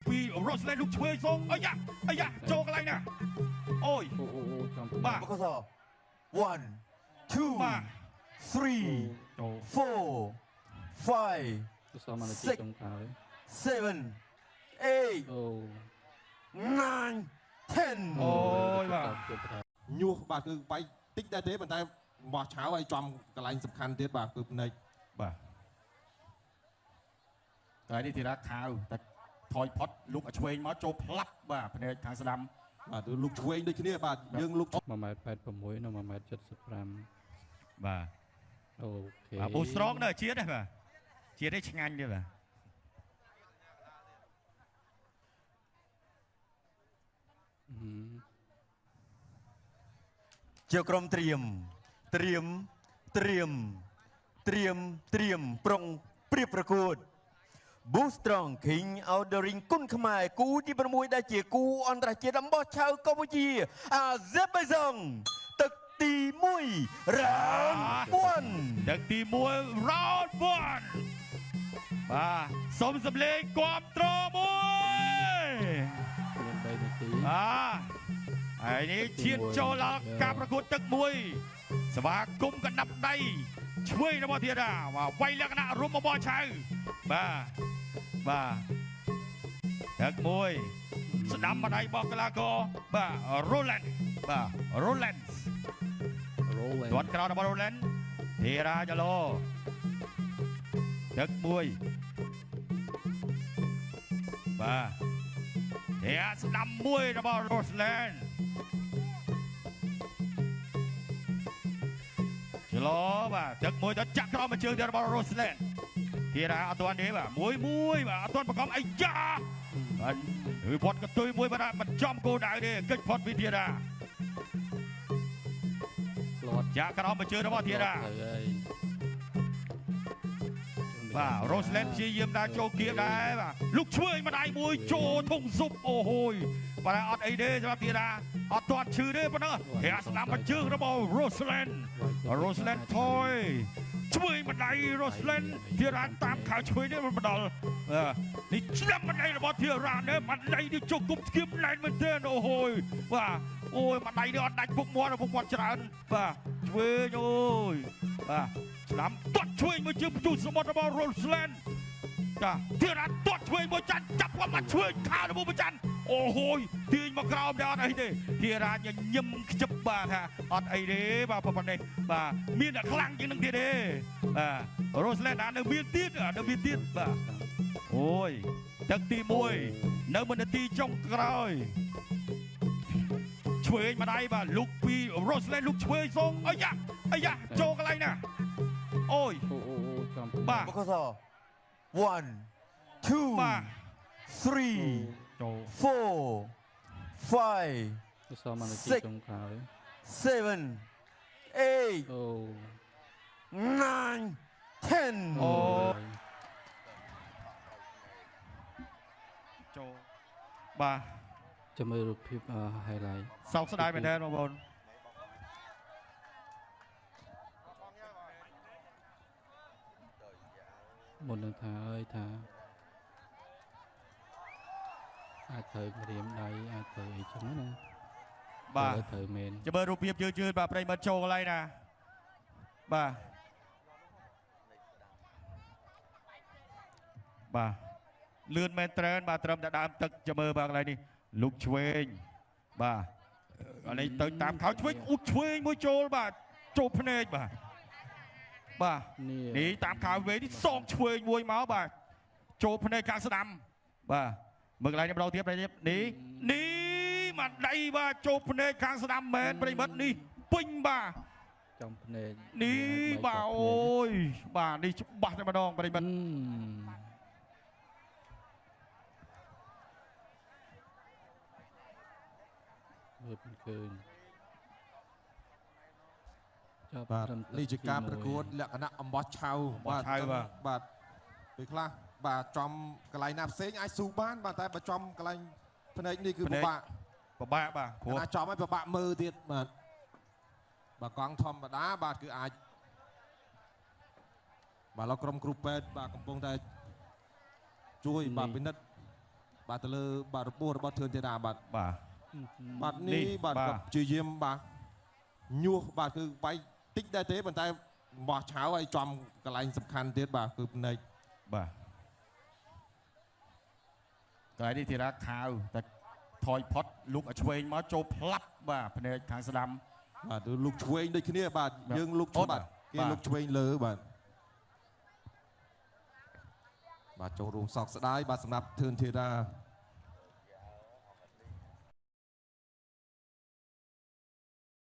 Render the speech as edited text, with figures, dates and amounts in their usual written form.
ពីរ៉ូសឡែនលោកឆ្វេងសងអាយ៉ាចូលកន្លែងណាអូយបាទមកស 1 2 3 4 5 6 7 8 9 10អូយបាទញុះបាទគឺបាយតិចដែរទេប៉ុន្តែបោះឆៅឲ្យចំកន្លែងសំខាន់ទៀតបាទគឺភ្នែកបាទតែនេះធីរ៉ាខាវតែថយផុតលោកឲ្យឆ្វេងមកចូលផ្លាប់បាទភ្នែកខាងស្ដាំបាទលោកឆ្វេងដូចគ្នាបាទយើងលោក1.86 និង 1.75 បាទអូខេបាទប៊ូស្រងនៅជាតិទេបាទជាតិនេះឆ្ងាញ់ទេបាទជាក្រុមត្រៀមប្រុងព្រៀបប្រកួត Boostrong King Outdoring គុណខ្មែរគូទី6ដែលជាគូអន្តរជាតិអំបោះឆៅកម្ពុជាអាហ្សេបៃសុងទឹកទី1 Round 1ទឹកទី1 Round 1បាទសូមសម្លេងគាំទ្រមួយហើយនេះឈានចូលដល់ការប្រកួតទឹកមួយស្វាគមន៍កណ្ដាប់ដៃឆ្វេងរបស់ធារាបាទវាយលក្ខណៈរុំអំបោះឆៅបាទទឹកមួយស្ដាំម្ដាយរបស់កីឡាករបាទ Roland បាទ Roland ទាត់ក្រោយរបស់ Roland ធីរ៉ាយ៉ាឡូទឹកមួយបាទធារ៉ាស្ដាំមួយរបស់ Roland ចលោបាទទឹកមួយទៅចាក់ក្រោមជើងទៀតរបស់ Roland ធីរ៉ាអត់ទាន់ទេបាទមួយបាទអត់ទាន់បង្កប់អាយ៉ាបាទវាផុតកន្ទុយមួយបាទមិនចំគោលដៅទេកិច្ចផុតពីធីរ៉ាចាក់ក្រោមជើងរបស់ធីរ៉ាបាទ Roland ព្យាយាមដើរចូលគៀបដែរបាទលោកឆ្វេងម្ដាយមួយចូលធុងស៊ុបអូហូយបាទអត់អីទេសម្រាប់ធីរ៉ាអត់ទាន់ឈឺទេប៉ុណ្ណឹងធារ៉ាស្ដាំមកជើងរបស់ Roland ថយឆ្វេងម្ដាយ Roland ធីរ៉ាតាមខៅឆ្វេងនេះមិនដល់នេះឆ្នាំម្ដាយរបស់ធីរ៉ានេះម្ដាយនេះជុកគប់ស្គៀបណែនមែនទេអូហូយបាទអូយម្ដាយនេះអត់ដាច់ពុកមាត់ច្រើនបាទឆ្វេងអូយបាទស្ដាំទាត់ឆ្វេងមួយជើងជូតសមុទ្ររបស់ Roland ចាធីរ៉ាទាត់ឆ្វេងមួយចាន់ចាប់គាត់មកឆ្វេងខាងរបស់ប្រច័នអូហូយទាញមកក្រោមដែរអត់អីទេធីរ៉ាញញឹមខ្ជិបបាទថាអត់អីទេបាទប៉ុណ្ណេះបាទមានតែខ្លាំងជាងនឹងទៀតទេបាទ Roland នៅមានទៀតបាទអូយទឹកទី1នៅវិនាទីចុងក្រោយឆ្វេងម្ដាយបាទលោកពី Roland លោកឆ្វេងសងអាយ៉ាចូលកន្លែងណាអូយបាទមកស 1 2 បាទ3 ចូល 4 5 6 7 8 9 10អូចូលបាទចាំមើលរូបភាព highlight សោកស្ដាយមែនទេបងប្អូនមុននឹងថាអើយថាអាចត្រូវម្រាមដៃអាចត្រូវអីចឹងណាបាទត្រូវមែនចាំមើលរូបភាពយឺតបាទប្រិយមិត្តចូលកន្លែងណាបាទលឿនមែនត្រែនបាទត្រឹមតែដើមទឹកចាំមើលបាទកន្លែងនេះលោកឆ្វេងបាទកន្លែងទៅតាមខោឆ្វេងឆ្វេងមួយចូលបាទចូលភ្នែកបាទនេះតាមខោវេនេះសងឆ្វេងមួយមកបាទចូលភ្នែកខាងស្ដាំបាទមើលកន្លែងនេះម្ដងទៀតនេះមកដៃបាទចូលភ្នែកខាងស្ដាំមែនប្រិមិត្តនេះពេញបាទចំភ្នែកនេះបាទអូយបាទនេះច្បាស់តែម្ដងប្រិមិត្តមើលឃើញបាទនេះជាការប្រកួតលក្ខណៈអំបោះឆៅបាទពេលខ្លះបាទចំកន្លែងណាផ្សេងអាចស៊ូបានបាទតែបើចំកន្លែងភ្នែកនេះគឺពិបាកបាទព្រោះចំឲ្យពិបាកមើលទៀតបាទបើកង់ធម្មតាបាទគឺអាចបាទលោកក្រុមគ្រូពេទ្យបាទកំពុងតែជួយបាទពិនិត្យ បាទទៅលើបាទរបួសរបស់ធឿនធីតាបាទ បាទ បាទ នេះ នេះបាទ បាទ ក៏ព្យាយាមបាទញុះបាទគឺវាយតិចដែរទេប៉ុន្តែបោះឆៅឲ្យចំកន្លែងសំខាន់ទៀតបាទគឺភ្នែក បាទកន្លែងនេះធីតាខាវតែថយផុតលុកឲ្យឆ្វេងមកចូលផ្លាប់បាទភ្នែកខាងស្ដាំ បាទគឺលុកឆ្វេងដូចគ្នាបាទយើងលុក អូន បាទគេ បាទ លុកឆ្វេងលើបាទបាទចូលរួមសោកស្ដាយបាទសម្រាប់ធឿនធីតា